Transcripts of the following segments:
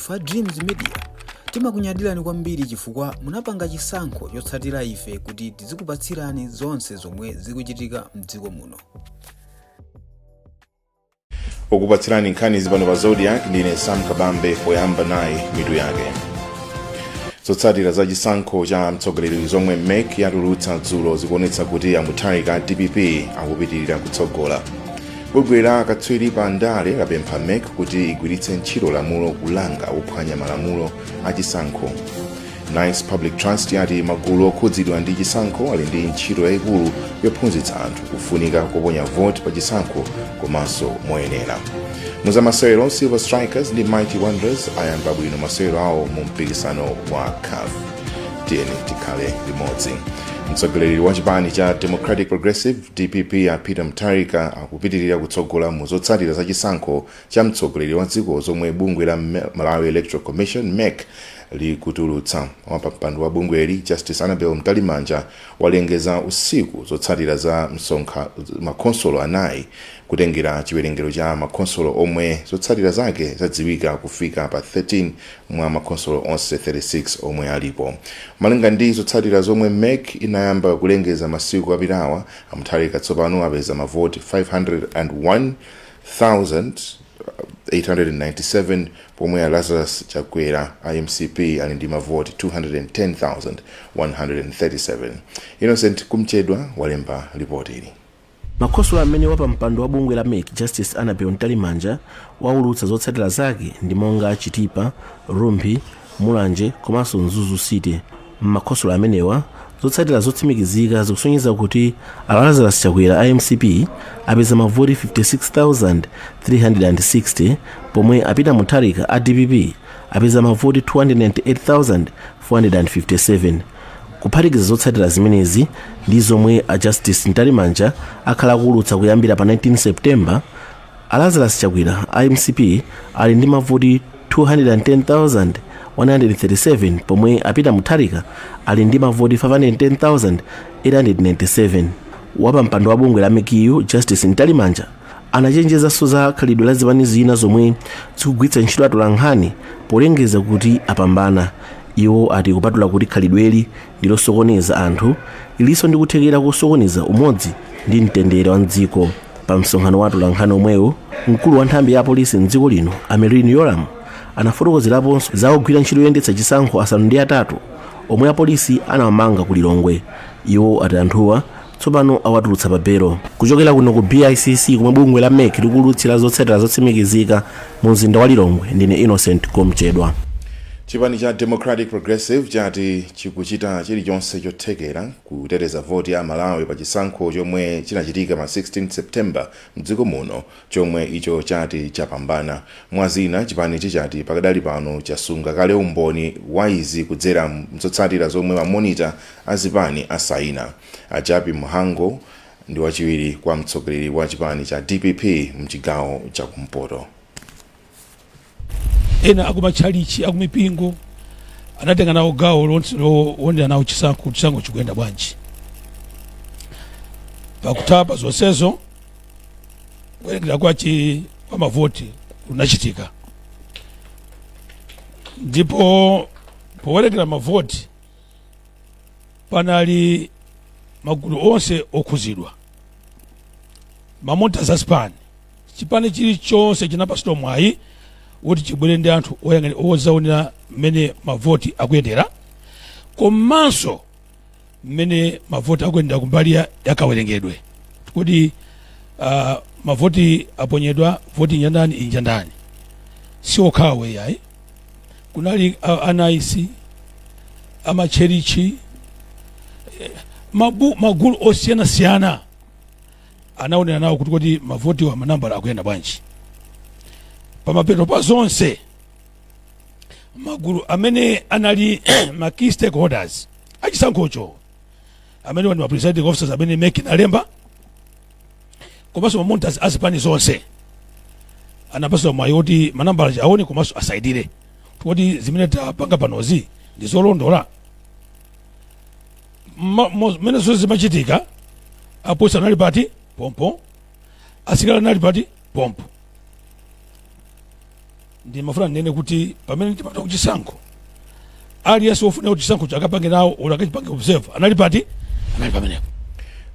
Fa Dreams Media timakunyadirani kwambiri chifukwa munapanga chisankho chotsatira ife kuti tizikupatsirani zonse zomwe zikuchitika mdziko muno. Okupatsirani nkhani zipano pa Zodiac ndine Sam Kabambe poyamba naye mitu yake. Zotsatira za chisankho cha mtsogoleri zomwe MEC yatulutsa dzulo zikuonetsa kuti amutharika DPP akupitilira kutsogola. Bungwe la akatswiri pa ndale lapempha MEC kuti igwiritse ntchito lamulo kulanga ophwanya malamulo a chisankho. Nice Public Trust yati magulu okhudzidwa ndi chisankho ali ndi ntchito yayikulu yophunzitsa anthu kufunika kuponya vote pa chisankho komanso moyenera. Muzamasewero Silver Strikers ndi Mighty Wanderers ayamba bwino masewero awo mu mpikisano wa CAF. Tiyeni tikhale limodzi. Mtsogoleri wa chipani cha Democratic Progressive DPP ya Peter Mutharika akupitilira kutsogola mu zotsatira za chisankho cha mtsogoleri wa dziko zomwe bungwe la Malawi Electoral Commission MEC likutulutsa. Wapampando wa bungweli Justice Annabel Mtalimanja walengeza usiku zotsatira za makonsolo anayi kutengera chiwerengero cha makonsolo omwe zotsatira zake zadziwika kufika pa 13 mwa makonsolo onse 36 omwe alipo. Malinga ndi zotsatira zomwe MEC inayamba kulengeza masiku apitawa, Mutharika tsopano apeza mavoti 501,897 pomwe Lazarus Chakwera IMCP ali ndi mavoti 210,137. Innocent Kumchedwa walemba ripoti ili. Makonsolo amene wapampando wa bungwe la MEC Justice Annabel Mtalimanja waulutsa zotsatira zake ndi monga Chitipa, Rumbi, Mulanje komanso Mzuzu City. Makonsolo amenewa zotsatira zotsimikizika zikusonyeza kuti Lazarus Chakwera IMCP apeza mavoti 56,360 pomwe Peter Mutharika a DPP apeza mavoti 298,457. Kuphatikiza zotsatira zimenezi ndi zomwe a Justice Mtalimanja akhala kuulutsa kuyambira pa 19 September, Lazarus Chakwera IMCP ali ndi mavoti 210,137 pomwe Peter Mutharika ali ndi mavoti 510,897. Wapampando wa bungwe la MEC Justice Mtalimanja anachenjezanso za khalidwe la zipani zina zomwe zikugwiritsa ntchito atolankhani polengeza kuti apambana. Iwo ati kupatula kuti khalidweli ndi losokoneza anthu, ilinso ndi kuthekera kosokoneza umodzi ndi mtendere wa mdziko. Pa msonkhano wa atolankhani omwewo, mkulu wa nthambi ya polisi mdziko lino Amerini Yoram anafotokozeraponso za ogwira ntchito yoyendetsa chisankho asanu ndi atatu omwe apolisi anawamanga ku Lilongwe. Iwo ati anthuwa tsopano awatulutsa pa belo. Kuchokera kuno ku BICC kumwe bungwe la MEC likulutsira zotsatira zotsimikizika mu mzinda wa Lilongwe, ndine Innocent Kumchedwa. Chipani cha Democratic Progressive chati chikuchita chilichonse chothekera kuteteza voti ya Malawi pa chisankho chomwe chinachitika pa 16 September mdziko muno, chomwe icho chati chapambana. Mwazina chipani chati pakadali pano chasunga kale umboni wa izi kudzera mzotsatira zomwe mamonita azipani asaina. Ajapi Muhango ndi wachiwiri kwa mtsogoleri wa chipani cha DPP mchigawo cha kumpoto. Ena akumachalichi akumipingo anatenga nawo gawo wonde nawo chisankho chikuyenda bwanji. Pakutapa zonsezo kuwerengera kwa mavoti kunachitika. Ndipo powerengera mavoti panali magulu onse okhuzidwa. Mamonita zaspani chipani chilichonse chinapasitwa mwayi woti chibwere ndi anthu ozaonera mmene mavoti akuyendera, komanso mmene mavoti akuyendera kumbali yakawerengedwe. Kuti mavoti aponyedwa voti njandani injandani si okhawe yayi. Kunali anaisi amacherichi magulu osiyana anaonera nawo kuti mavoti wa manambala akuyenda bwanji. Pamapeto pa zonse magulu amene anali ma key stakeholders achisankhocho amene wani ma presiding officers amene MEC inalemba komanso mamonitors azipani zonse anapaswa mwayi woti manambala aone komanso asaidire kuti zimene tapanga panozi ndi zolondola. Mmene zonse zimachitika, apolisi anali pati pompo, asilikali anali pati pompo. ndimafuna nene kuti pamene tipata kuchisankho aliyense wofuna kuti chisankho chakapange nawo ulakachipange observe anali pati anali pamenepo.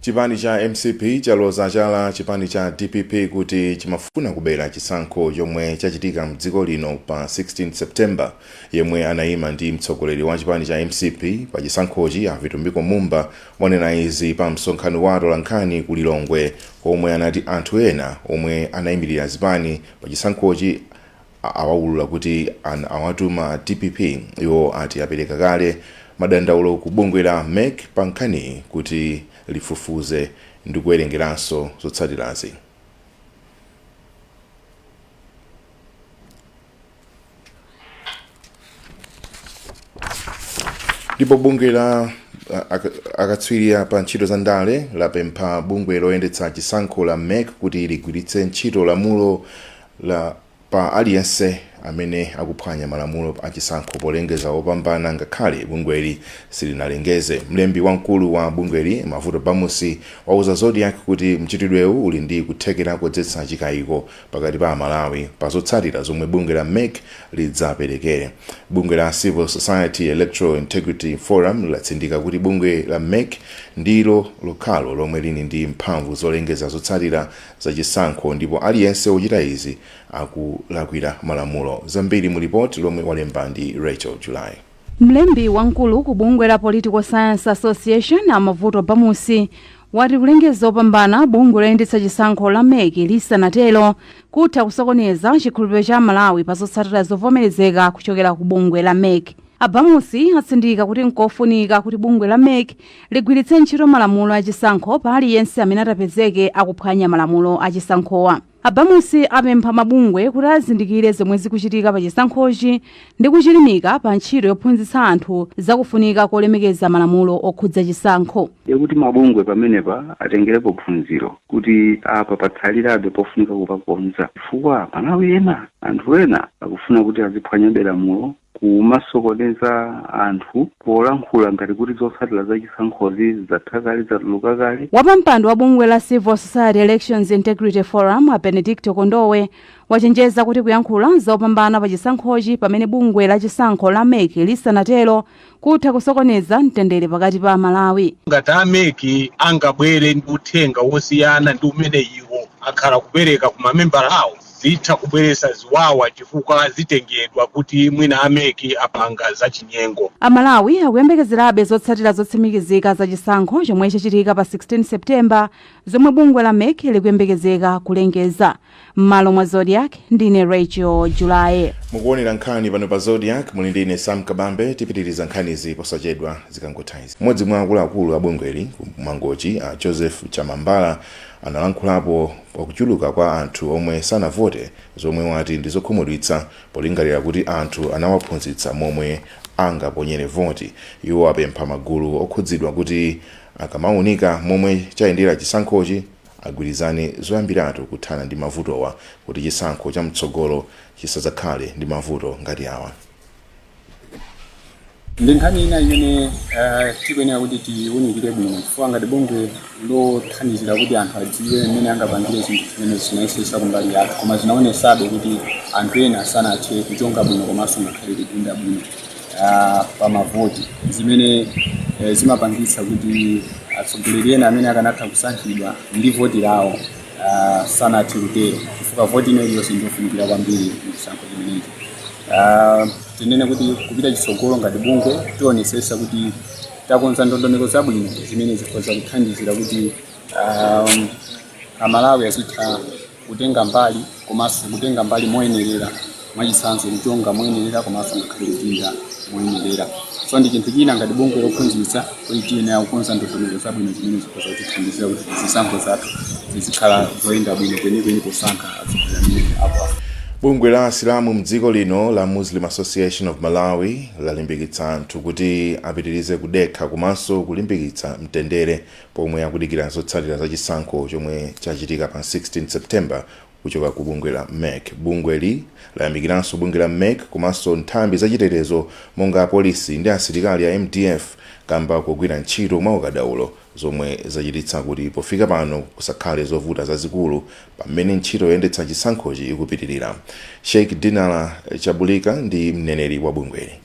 chipani cha MCP chaloza chala chipani cha DPP kuti chimafuna kubera chisankho chomwe chachitika mdziko lino pa 16 September yemwe anayima ndi mtsogoleri wa chipani cha MCP pa chisankhochi Avitumbiko Mumba wanena izi pa msonkhano wa Nkhani ku Lilongwe omwe anati anthu ena omwe anayimirira zipani pa chisankhochi awawulula kuti awatuma DPP iwo ati apereka kale madandaulo ku bungwe la MEC pa nkhani kuti lifufuze ndi kuwerengeranso zotsatirazi. Ndipo bungwe la akatswiri pa ntchito za ndale lapempha bungwe loyendetsa chisankho la MEC kuti ligwiritse ntchito lamulo la pa aliyense amene akuphwanya malamulo a chisankho polengeza opambana ngakhale bungweli silinalengeze. Mlembi wamkulu wa bungweli Mavuto Bamusi wauza Zodiac kuti mchitidwewu uli ndi kuthekera kodzetsa chikayiko pakati pa Malawi pa zotsatira zomwe bungwe la MEC lidzaperekere. Bungwe la Civil Society Electoral Integrity Forum latsindika kuti bungwe la MEC ndilo lokhalo lomwe lini ndi mphamvu zolengeza zotsatira za chisankho ndipo aliyense ochita izi akulakwira malamulo. Zambiri mu report lomwe walemba ndi Rachel July. Mlembi wamkulu ku bungwe la Political Science Association Mavuto Bamusi wati kulengeza opambana bungwe loyendetsa chisankho la MEC lisanatero kutha kusokoneza chikhulupiriro cha Malawi pa zotsatira zovomerezeka kuchokera ku bungwe la MEC. Abamusi atsindika kuti nkofunika kuti bungwe la MEC ligwiritse ntchito malamulo a chisankho pa aliyense amene atapezeke akuphwanya malamulo a chisankhowa. Abamusi apempha mabungwe kuti azindikire zomwe zikuchitika pa chisankhochi ndi kuchilimika pa ntchito yophunzitsa anthu zakufunika kolemekeza malamulo okhudza chisankho. Kuti mabungwe pamenepa atengerepo phunziro kuti apa patsalirabe pofunika kupakonza chifukwa Malawi ena anthu ena akufuna kuti aziphwanyabe lamulo kumasokoneza anthu polankhula ngati kuti zotsatira za chisankhozi zatha kale zatuluka kale. Wapampando wa bungwe la Civil Society Elections Integrity Forum Benedicto Kondowe wachenjeza kuti kuyankhula zopambana pa chisankhochi pamene bungwe la chisankho la MEC lisanatero kutha kusokoneza mtendere pakati pa Malawi. Ngati MEC angabwere ndi uthenga wosiyana ndi umene iwo akhala kupereka ku mamembala awo zitha kubweretsa ziwawa chifukwa zitengedwa kuti mwina MEC apanga za chinyengo. Amalawi akuyembekezerabe zotsatira zotsimikizika za chisankho chomwe chachitika pa 16 September zomwe bungwe la MEC likuyembekezeka kulengeza. M'malo mwa Zodiac ndine Rachel July. Mukuonera nkhani pano pa Zodiac muli ndine Sam Kabambe tipitiriza nkhanizi posachedwa zikangothayizi. Mmodzi mwa akuluakulu a bungweli kumangochi a Joseph Chamambala analankhulapo pakuchuluka kwa anthu omwe sanavote zomwe wati ndizokhumudwitsa polingalira kuti anthu anawaphunzitsa momwe angaponyere voti. Iwo apempha magulu okhudzidwa kuti akamaunika momwe chayendera chisankhochi agwirizane zoyambiratu kuthana ndi mavutowa kuti chisankho cha mtsogolo chisadzakhale ndi mavuto ngati awa. Ndi nkhani ina imene tikuyenera kuti tiwunikire bwino chifukwa ngati bungwe lothandizira kuti anthu adziwe mmene angapangire zinthu zimene zinayesesa kumbali yathu koma zinaonesabe kuti anthu ena sanathe kuchonga bwino komanso ngakhale kupinda bwino pa mavoti zimene zimapangitsa kuti atsogoleri ena amene akanatha kusankhidwa ndi voti lawo sanathe kutero chifukwa voti ino iliyonse ndiofunikira kwambiri mchisankho chimenechi. Tinene kuti kupita chitsogolo ngati bungwe tionesesa kuti takonza ndondomeko zabwino zimene zikhoza kuthandizira kuti Amalawi azitha kutenga mbali komanso kutenga mbali moyenerera mwachitsanzo kuchonga moyenerera komanso ngakhale kupinda moyenerera. So ndi chinthu china ngati bungwe lophunzitsa kuti tiyenera kukonza ndondomeko zabwino zimene zikhoza kutithandizira kuti zisankho zathu zizikhala zoyenda bwino kwenikweni posankha atsogoleri apo. Bungwe la Asilamu mdziko lino la Muslim Association of Malawi lalimbikitsa anthu kuti apitirize kudekha komanso kulimbikitsa mtendere pomwe akudikira zotsatira za chisankho chomwe chachitika pa 16 September kuchoka ku bungwe la MEC. Bungweli layamikiranso bungwe la MEC komanso nthambi zachitetezo monga polisi ndi asilikali a MDF kamba kugwira ntchito mwaukadaulo zomwe zachititsa kuti pofika pano kusakhale zovuta zazikulu pamene ntchito yoyendetsa chisankhochi ikupitirira. Sheikh Dinala Chabulika ndi mneneri wa bungweli.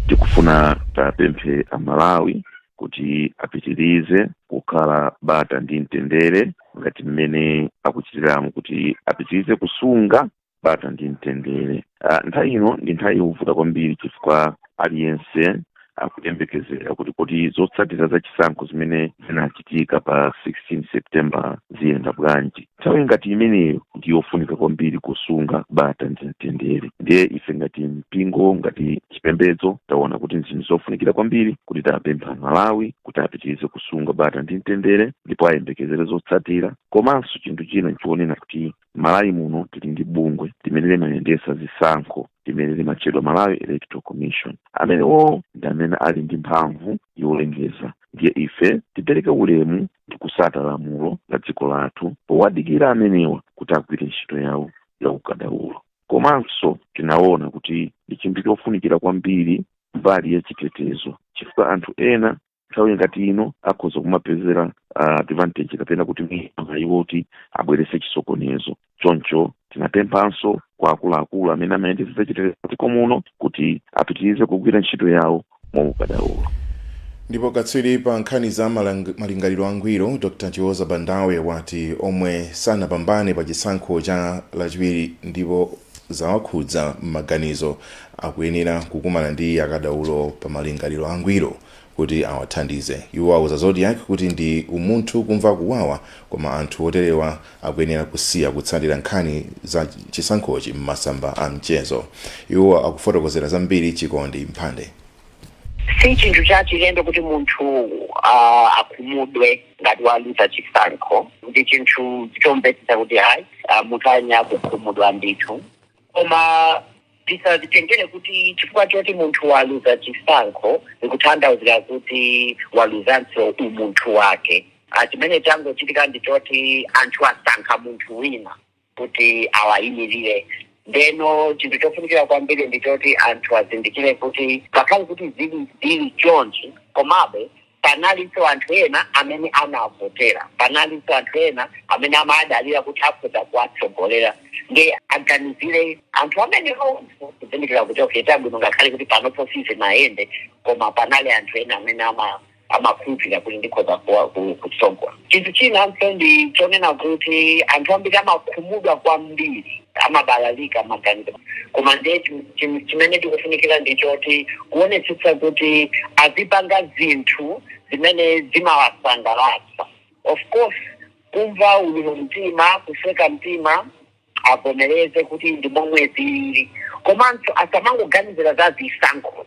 Tikufuna tapemphe amalawi kuti apitirize kukhala bata ndi mtendere ngati mmene akuchitiramu, kuti apitirize kusunga bata ndi mtendere. Nthawi ino ndi nthawi yovuta kwambiri chifukwa aliyense akuyembekezera kuti zotsatira za chisankho zimene zinachitika pa 16 September ziyenda bwanji. Nthawi ngati imeneyo ndi yofunika kwambiri kusunga bata ndi mtendere. Ndiye ife ngati mpingo, ngati chipembedzo, taona kuti zinthu zofunikira kwambiri kuti tapempha Malawi kuti apitirize kusunga bata ndi mtendere ndipo ayembekezere zotsatira. Komanso chinthu china chionena kuti Malawi muno tili ndi bungwe limene limayendetsa zisankho limene limatchedwa Malawi Electoral Commission, amenewo ndi amene ali ndi mphamvu yolengeza. Ndiye ife tipereke ulemu ndi kusata lamulo la dziko lathu powadikira amenewa kuti agwire ntchito yawo ya ukadaulo. Komanso tinaona kuti ndi chinthu chofunikira kwambiri mbali ya chitetezo, chifukwa anthu ena nthawi ngati ino akhoza kumapezera advantage kapena kuti iwoti abwerese chisokonezo. Choncho tinapemphanso kwa akuluakulu amene amayendetsa chitetezo dziko muno kuti apitirize kugwira ntchito yawo mwaukadaulo. Ndipo katswiri pa nkhani za malingaliro angwiro, Dr. Chiwoza Bandawe wati omwe sanapambane pa chisankho cha lachiwiri ndipo zawakhudza maganizo akuyenera kukumana ndi akadaulo pa malingaliro angwiro kuti awathandize. Iwo auza Zodiac kuti ndi umunthu kumva kuwawa, koma anthu oterewa akuyenera kusiya kutsatira nkhani za chisankhochi m'masamba a mchezo. Iwo akufotokozera zambiri Chikondi Mphande. Si chinthu chachilendo kuti munthu akhumudwe ngati waluza chisankho. Ndi chinthu chomvetsa kuti hayi munthu anya kukhumudwa ndithu, koma tisazitengere kuti chifukwa choti munthu waluza chisankho ndikuthandauzira kuti waluzanso umunthu wake. Chimene changochitika ndi choti anthu asankha munthu wina kuti awayimirire. Ndeno chinthu chofunikira kwambiri ndi choti anthu azindikire kuti pakhale kuti zili chonchi, komabe panalinso anthu ena amene anavotera, panalinso anthu ena amene amadalira kuti akhoza kuwatsogolera. Nge aganizire anthu amenewo kuzindikira kuti okay, tabwino ngakhale kuti panopo sizinayende, koma panali anthu ena amene amakhulupirira kuti ndikhoza kutsogwa. Chinthu chinanso ndi chonena kuti anthu ambiri amakhumudwa kwambiri, amabalalika maganizo, koma ndiye chimene tikufunikira ndi choti kuonetsetsa kuti azipanga zinthu zimene zimawasangalatsa. Of course kumva ululu mtima, kuseka mtima, avomereze kuti ndi momwe zili, komanso asamangoganizira za zisankho.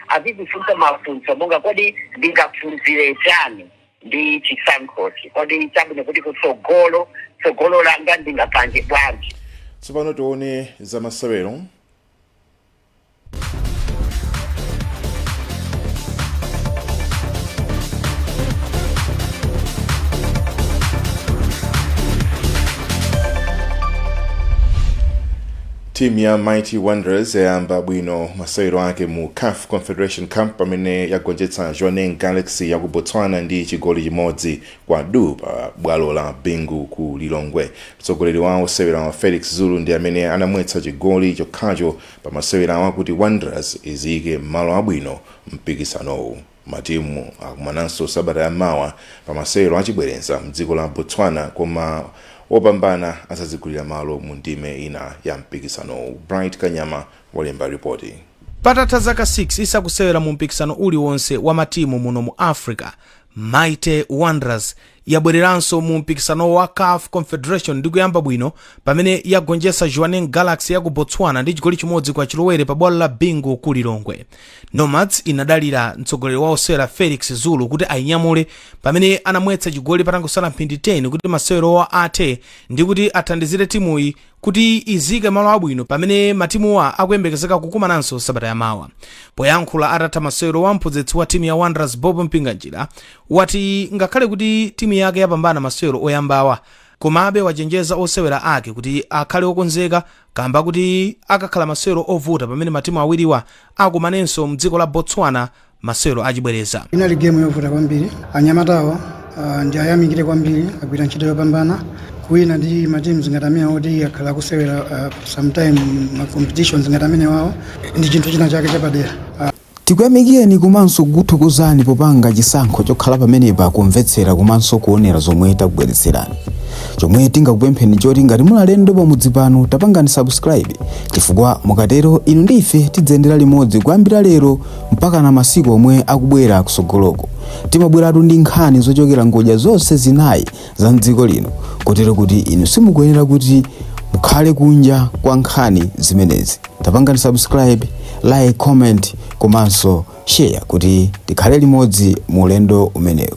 Azizifunsa mafunso monga kodi ndingaphunzire chani ndi chisankhochi, kodi chabwino kuti tsogolo langa ndingapange bwanji. Tsopano tione za masewero. Timu ya Mighty Wanderers yayamba bwino masewero ake mu CAF Confederation Cup pamene yagonjetsa Jwaneng Galaxy ya ku Botswana ndi chigoli chimodzi kwa du pa bwalo la Bingu ku Lilongwe. Mtsogoleri wawo sewera wa Felix Zulu ndi amene anamwetsa chigoli chokhacho pa masewera awa kuti Wanderers izike malo abwino mpikisanowu. Matimu akumananso sabata yamawa pa masewero achibwerenza mdziko la Botswana, koma opambana asazigulira malo mu ndime ina ya mpikisano. Bright Kanyama walemba ripoti. Patatha zaka 6 isakusewera mu mpikisano uliwonse wa matimu muno mu Africa, Mighty Wanderers yabwereranso mu mpikisano wa CAF Confederation ndi kuyamba bwino pamene yagonjetsa Jwaneng Galaxy ya ku Botswana ndi chigoli chimodzi kwa chilowere pa bwalo la Bingu ku Lilongwe. Nomads inadalira mtsogoleri wa osewera Felix Zulu kuti ayinyamule pamene anamwetsa chigoli patangosala mphindi 10 kuti masewero athe ndi kuti athandizire timuyi kuti izike malo abwino pamene matimuwa akuyembekezeka kukumananso sabata yamawa. Poyankhula atatha masewero wa mphunzitsi wa timu ya Wanderers Bob Mpinganjira wati ngakhale kuti timu yake yapambana masewero oyambawa, komabe wachenjeza osewera ake kuti akhale okonzeka kamba kuti akakhala masewero ovuta pamene matimu awiriwa akumanenso mdziko la Botswana masewero achibwereza. Inali game yovuta kwambiri, anyamatawa ndi ayamikire kwambiri, agwira ntchito yopambana kuwina ndi mateams ngati amene oti akhala kusewera sometime ma competitions ngati amene wawo ndi chinthu china chake chapadera. Tikuyamikireni komanso kuthokozani popanga chisankho chokhala pamenepa kumvetsera komanso kuonera zomwe takubweretserani. Chomwe tingakupempheni choti ngati muli alendo pamudzi pano tapangani subscribe, chifukwa mukatero inu ndife tidzayendera limodzi kuyambira lero mpaka na masiku omwe akubwera kusogoloko. Timabweratu ndi nkhani zochokera ngodya zonse zinayi za mdziko lino, kotero kuti inu simukuyenera kuti mukhale kunja kwa nkhani zimenezi. Tapangani subscribe, like, comment komanso share kuti tikhale limodzi mu ulendo umenewu.